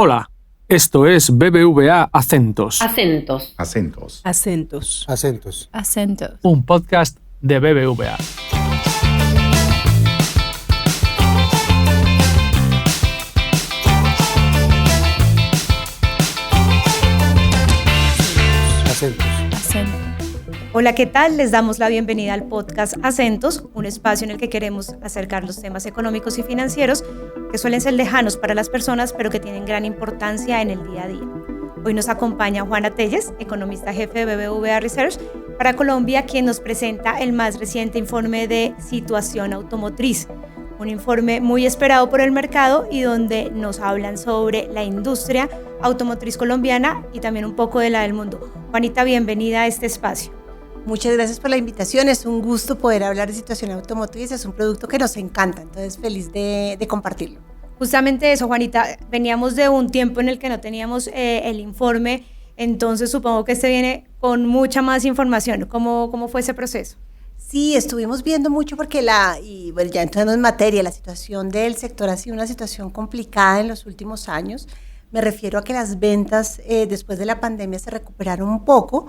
Hola, esto es BBVA Acentos. Acentos. Acentos. Acentos. Acentos. Acentos. Un podcast de BBVA. Acentos. Acentos. Hola, ¿qué tal? Les damos la bienvenida al podcast Acentos, un espacio en el que queremos acercar los temas económicos y financieros que suelen ser lejanos para las personas, pero que tienen gran importancia en el día a día. Hoy nos acompaña Juana Telles, economista jefe de BBVA Research para Colombia, quien nos presenta el más reciente informe de situación automotriz, un informe muy esperado por el mercado y donde nos hablan sobre la industria automotriz colombiana y también un poco de la del mundo. Juanita, bienvenida a este espacio. Muchas gracias por la invitación, es un gusto poder hablar de situación automotriz, es un producto que nos encanta, entonces feliz de compartirlo. Justamente eso, Juanita, veníamos de un tiempo en el que no teníamos el informe, entonces supongo que este viene con mucha más información. ¿Cómo fue ese proceso? Sí, estuvimos viendo mucho porque y bueno, ya entrando en materia, la situación del sector ha sido una situación complicada en los últimos años. Me refiero a que las ventas después de la pandemia se recuperaron un poco,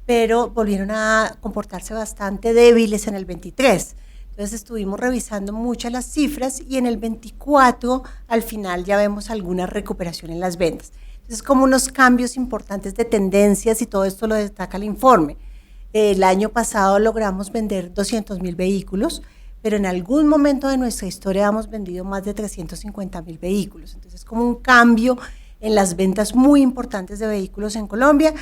pero volvieron a comportarse bastante débiles en el 23. Entonces estuvimos revisando muchas las cifras y en el 24 al final ya vemos alguna recuperación en las ventas. Entonces como unos cambios importantes de tendencias y todo esto lo destaca el informe. El año pasado logramos vender 200,000 vehículos, pero en algún momento de nuestra historia hemos vendido más de 350,000 vehículos. Entonces como un cambio en las ventas muy importantes de vehículos en Colombia,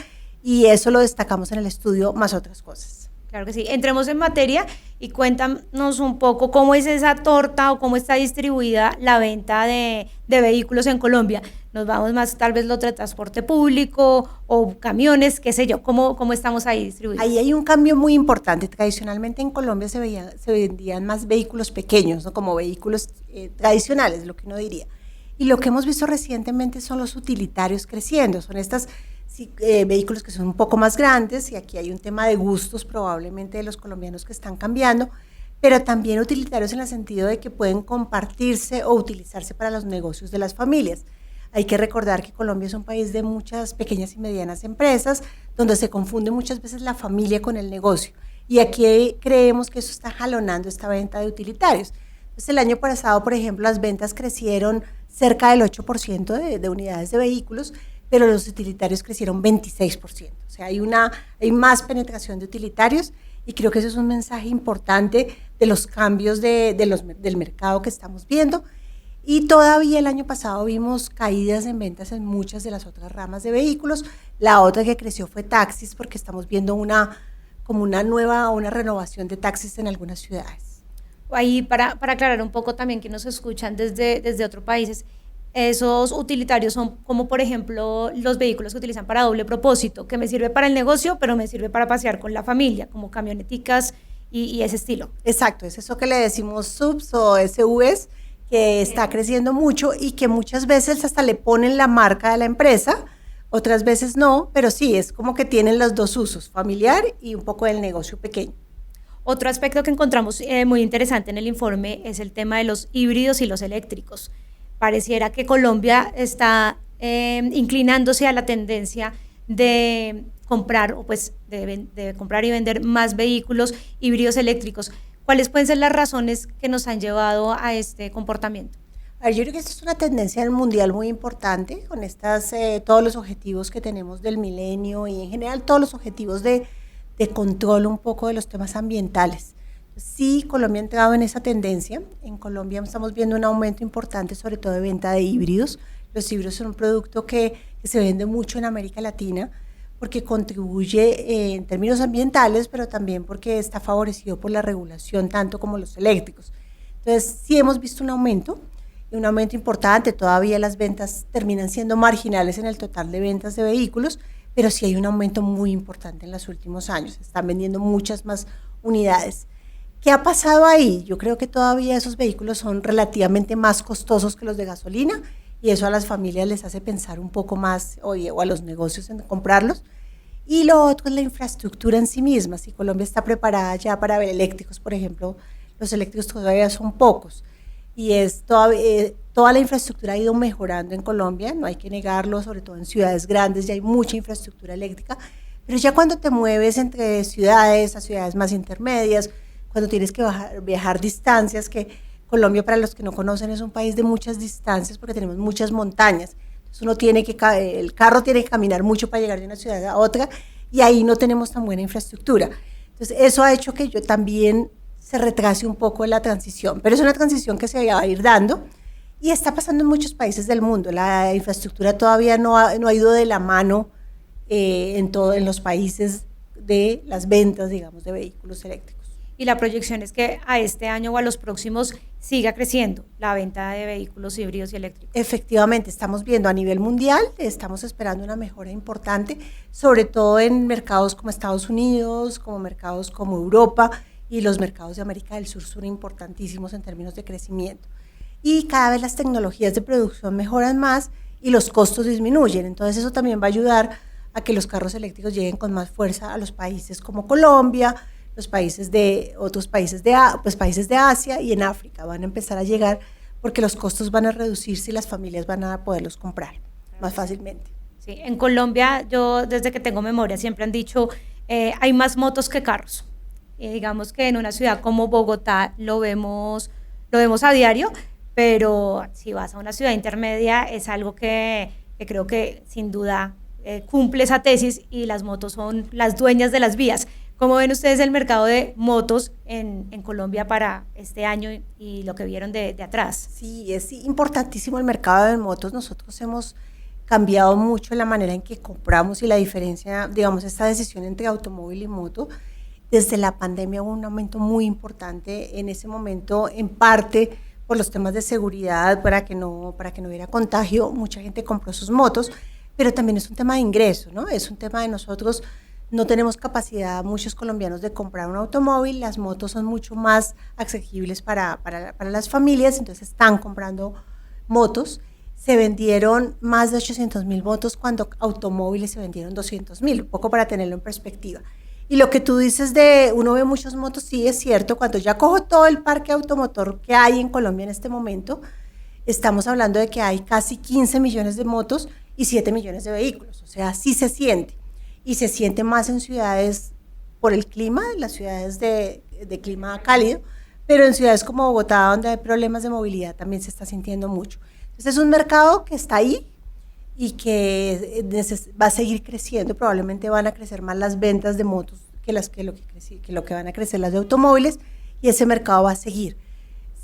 y eso lo destacamos en el estudio, más otras cosas. Claro que sí. Entremos en materia y cuéntanos un poco cómo es esa torta o cómo está distribuida la venta de vehículos en Colombia. Nos vamos más tal vez lo de transporte público o camiones, qué sé yo, ¿cómo estamos ahí distribuidos? Ahí hay un cambio muy importante. Tradicionalmente en Colombia se vendían más vehículos pequeños, ¿no? Como vehículos tradicionales, lo que uno diría. Y lo que hemos visto recientemente son los utilitarios creciendo, son estas vehículos que son un poco más grandes, y aquí hay un tema de gustos probablemente de los colombianos que están cambiando, pero también utilitarios en el sentido de que pueden compartirse o utilizarse para los negocios de las familias. Hay que recordar que Colombia es un país de muchas pequeñas y medianas empresas, donde se confunde muchas veces la familia con el negocio, y aquí creemos que eso está jalonando esta venta de utilitarios. Entonces el año pasado, por ejemplo, las ventas crecieron cerca del 8% de unidades de vehículos, pero los utilitarios crecieron 26%. O sea, hay más penetración de utilitarios, y creo que eso es un mensaje importante de los cambios del mercado que estamos viendo. Y todavía el año pasado vimos caídas en ventas en muchas de las otras ramas de vehículos. La otra que creció fue taxis, porque estamos viendo una renovación de taxis en algunas ciudades. Ahí para aclarar un poco también que nos escuchan desde otros países, esos utilitarios son como por ejemplo los vehículos que utilizan para doble propósito, que me sirve para el negocio, pero me sirve para pasear con la familia, como camioneticas y ese estilo. Exacto, es eso que le decimos subs o SUVs, que está creciendo mucho y que muchas veces hasta le ponen la marca de la empresa, otras veces no, pero sí, es como que tienen los dos usos, familiar y un poco del negocio pequeño. Otro aspecto que encontramos muy interesante en el informe es el tema de los híbridos y los eléctricos. Pareciera que Colombia está inclinándose a la tendencia de comprar de comprar y vender más vehículos híbridos eléctricos. ¿Cuáles pueden ser las razones que nos han llevado a este comportamiento? Yo creo que esta es una tendencia mundial muy importante con todos los objetivos que tenemos del milenio y en general todos los objetivos de control un poco de los temas ambientales. Sí, Colombia ha entrado en esa tendencia. En Colombia estamos viendo un aumento importante, sobre todo de venta de híbridos. Los híbridos son un producto que se vende mucho en América Latina porque contribuye en términos ambientales, pero también porque está favorecido por la regulación, tanto como los eléctricos. Entonces, sí hemos visto un aumento importante. Todavía las ventas terminan siendo marginales en el total de ventas de vehículos, pero sí hay un aumento muy importante en los últimos años. Se están vendiendo muchas más unidades. ¿Qué ha pasado ahí? Yo creo que todavía esos vehículos son relativamente más costosos que los de gasolina, y eso a las familias les hace pensar un poco más, o a los negocios, en comprarlos. Y lo otro es la infraestructura en sí misma. Si Colombia está preparada ya para ver eléctricos, por ejemplo, los eléctricos todavía son pocos, y es todavía toda la infraestructura ha ido mejorando en Colombia, no hay que negarlo, sobre todo en ciudades grandes ya hay mucha infraestructura eléctrica, pero ya cuando te mueves entre ciudades a ciudades más intermedias, cuando tienes que viajar distancias, que Colombia, para los que no conocen, es un país de muchas distancias porque tenemos muchas montañas, entonces el carro tiene que caminar mucho para llegar de una ciudad a otra y ahí no tenemos tan buena infraestructura. Entonces eso ha hecho que yo también se retrase un poco la transición, pero es una transición que se va a ir dando y está pasando en muchos países del mundo. La infraestructura todavía no ha ido de la mano en los países de las ventas, digamos, de vehículos eléctricos. Y la proyección es que a este año o a los próximos siga creciendo la venta de vehículos híbridos y eléctricos. Efectivamente, estamos viendo a nivel mundial, estamos esperando una mejora importante, sobre todo en mercados como Estados Unidos, como mercados como Europa, y los mercados de América del Sur son importantísimos en términos de crecimiento. Y cada vez las tecnologías de producción mejoran más y los costos disminuyen, entonces eso también va a ayudar a que los carros eléctricos lleguen con más fuerza a los países como Colombia, otros países de Asia y en África van a empezar a llegar porque los costos van a reducirse y las familias van a poderlos comprar más fácilmente. Sí, en Colombia yo desde que tengo memoria siempre han dicho hay más motos que carros. Digamos que en una ciudad como Bogotá lo vemos a diario, pero si vas a una ciudad intermedia es algo que creo que sin duda cumple esa tesis y las motos son las dueñas de las vías. ¿Cómo ven ustedes el mercado de motos en Colombia para este año y lo que vieron de atrás? Sí, es importantísimo el mercado de motos. Nosotros hemos cambiado mucho la manera en que compramos y la diferencia, digamos, esta decisión entre automóvil y moto. Desde la pandemia hubo un aumento muy importante en ese momento, en parte por los temas de seguridad, para que no hubiera contagio. Mucha gente compró sus motos, pero también es un tema de ingreso, ¿no? Es un tema de nosotros. No tenemos capacidad, muchos colombianos, de comprar un automóvil, las motos son mucho más accesibles para las familias, entonces están comprando motos. Se vendieron más de 800,000 motos cuando automóviles se vendieron 200,000, un poco para tenerlo en perspectiva. Y lo que tú dices de uno ve muchas motos, sí es cierto, cuando ya cojo todo el parque automotor que hay en Colombia en este momento, estamos hablando de que hay casi 15 millones de motos y 7 millones de vehículos, o sea, sí se siente. Y se siente más en ciudades por el clima, en las ciudades de clima cálido, pero en ciudades como Bogotá, donde hay problemas de movilidad, también se está sintiendo mucho. Entonces es un mercado que está ahí y que va a seguir creciendo. Probablemente van a crecer más las ventas de motos que lo que van a crecer las de automóviles, y ese mercado va a seguir.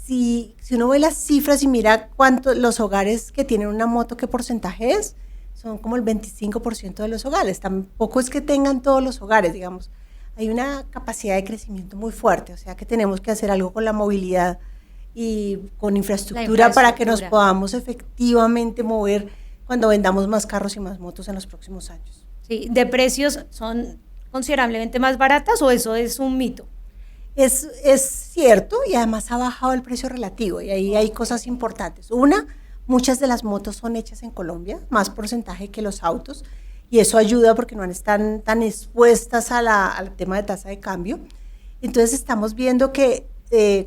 Si uno ve las cifras y mira los hogares que tienen una moto, ¿qué porcentaje es? Son como el 25% de los hogares. Tampoco es que tengan todos los hogares, digamos. Hay una capacidad de crecimiento muy fuerte, o sea que tenemos que hacer algo con la movilidad y con infraestructura para que nos podamos efectivamente mover cuando vendamos más carros y más motos en los próximos años. Sí, ¿de precios son considerablemente más baratas o eso es un mito? Es cierto, y además ha bajado el precio relativo, y ahí hay cosas importantes. Una, muchas de las motos son hechas en Colombia, más porcentaje que los autos, y eso ayuda porque no están tan expuestas al tema de tasa de cambio. Entonces estamos viendo que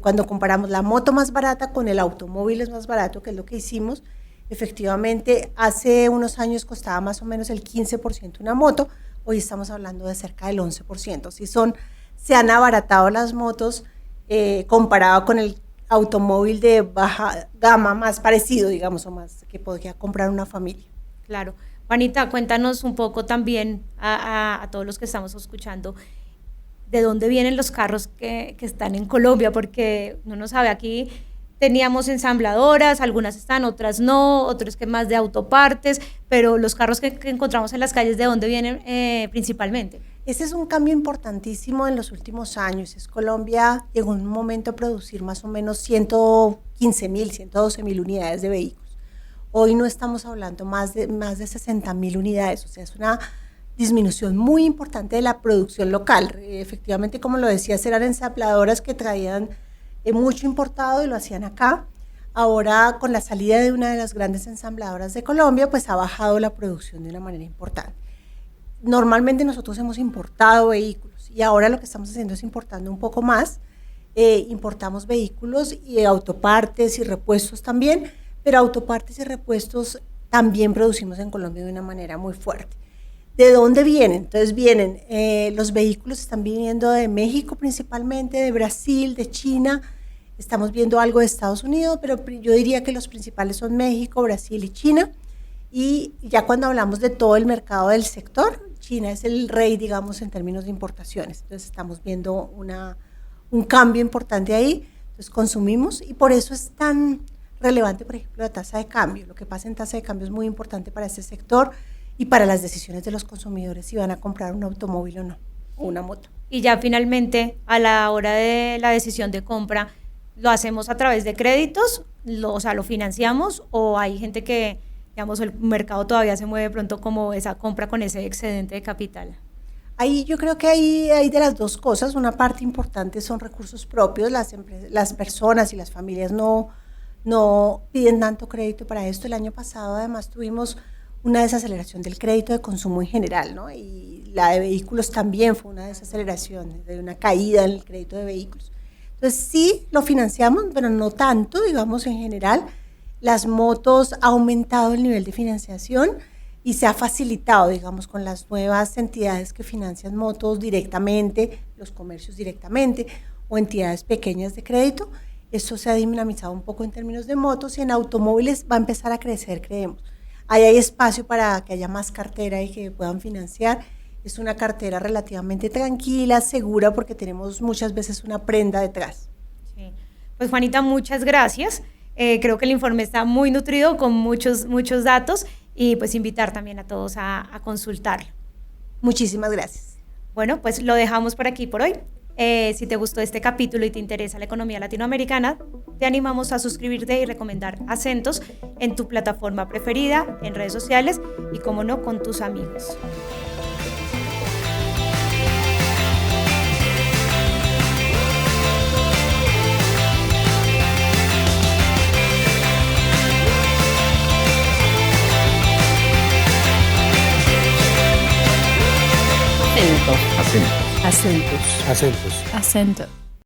cuando comparamos la moto más barata con el automóvil es más barato, que es lo que hicimos. Efectivamente, hace unos años costaba más o menos el 15% una moto, hoy estamos hablando de cerca del 11%. Se han abaratado las motos comparado con el automóvil de baja gama más parecido, digamos, o más que podría comprar una familia. Claro. Juanita, cuéntanos un poco también a todos los que estamos escuchando, ¿de dónde vienen los carros que están en Colombia? Porque uno no sabe, aquí teníamos ensambladoras, algunas están, otras no, otros que más de autopartes, pero los carros que encontramos en las calles, ¿de dónde vienen principalmente? Ese es un cambio importantísimo en los últimos años. Colombia llegó en un momento a producir más o menos 115,000, 112,000 unidades de vehículos. Hoy no estamos hablando más de 60,000 unidades, o sea, es una disminución muy importante de la producción local. Efectivamente, como lo decías, eran ensambladoras que traían mucho importado y lo hacían acá. Ahora, con la salida de una de las grandes ensambladoras de Colombia, pues ha bajado la producción de una manera importante. Normalmente nosotros hemos importado vehículos y ahora lo que estamos haciendo es importando un poco más. Importamos vehículos y autopartes y repuestos también, pero autopartes y repuestos también producimos en Colombia de una manera muy fuerte. ¿De dónde vienen? Entonces vienen, los vehículos están viniendo de México principalmente, de Brasil, de China, estamos viendo algo de Estados Unidos, pero yo diría que los principales son México, Brasil y China. Y ya cuando hablamos de todo el mercado del sector, China es el rey, digamos, en términos de importaciones. Entonces estamos viendo un cambio importante ahí. Entonces consumimos y por eso es tan relevante, por ejemplo, la tasa de cambio. Lo que pasa en tasa de cambio es muy importante para este sector y para las decisiones de los consumidores si van a comprar un automóvil o no, o una moto. Y ya finalmente, a la hora de la decisión de compra, ¿lo hacemos a través de créditos? O sea, ¿lo financiamos? ¿O hay gente que, digamos, el mercado todavía se mueve pronto como esa compra con ese excedente de capital? Ahí yo creo que hay de las dos cosas. Una parte importante son recursos propios. Las personas y las familias no piden tanto crédito para esto. El año pasado además tuvimos una desaceleración del crédito de consumo en general, ¿no? Y la de vehículos también fue una desaceleración, de una caída en el crédito de vehículos. Entonces sí lo financiamos, pero no tanto, digamos, en general. Las motos ha aumentado el nivel de financiación y se ha facilitado, digamos, con las nuevas entidades que financian motos directamente, los comercios directamente o entidades pequeñas de crédito. Esto se ha dinamizado un poco en términos de motos y en automóviles va a empezar a crecer, creemos. Ahí hay espacio para que haya más cartera y que puedan financiar. Es una cartera relativamente tranquila, segura, porque tenemos muchas veces una prenda detrás. Sí. Pues Juanita, muchas gracias. Creo que el informe está muy nutrido con muchos datos y pues invitar también a todos a consultarlo. Muchísimas gracias. Bueno, pues lo dejamos por aquí por hoy. Si te gustó este capítulo y te interesa la economía latinoamericana, te animamos a suscribirte y recomendar Acentos en tu plataforma preferida, en redes sociales y, como no, con tus amigos. Acentos. Acentos. Acento.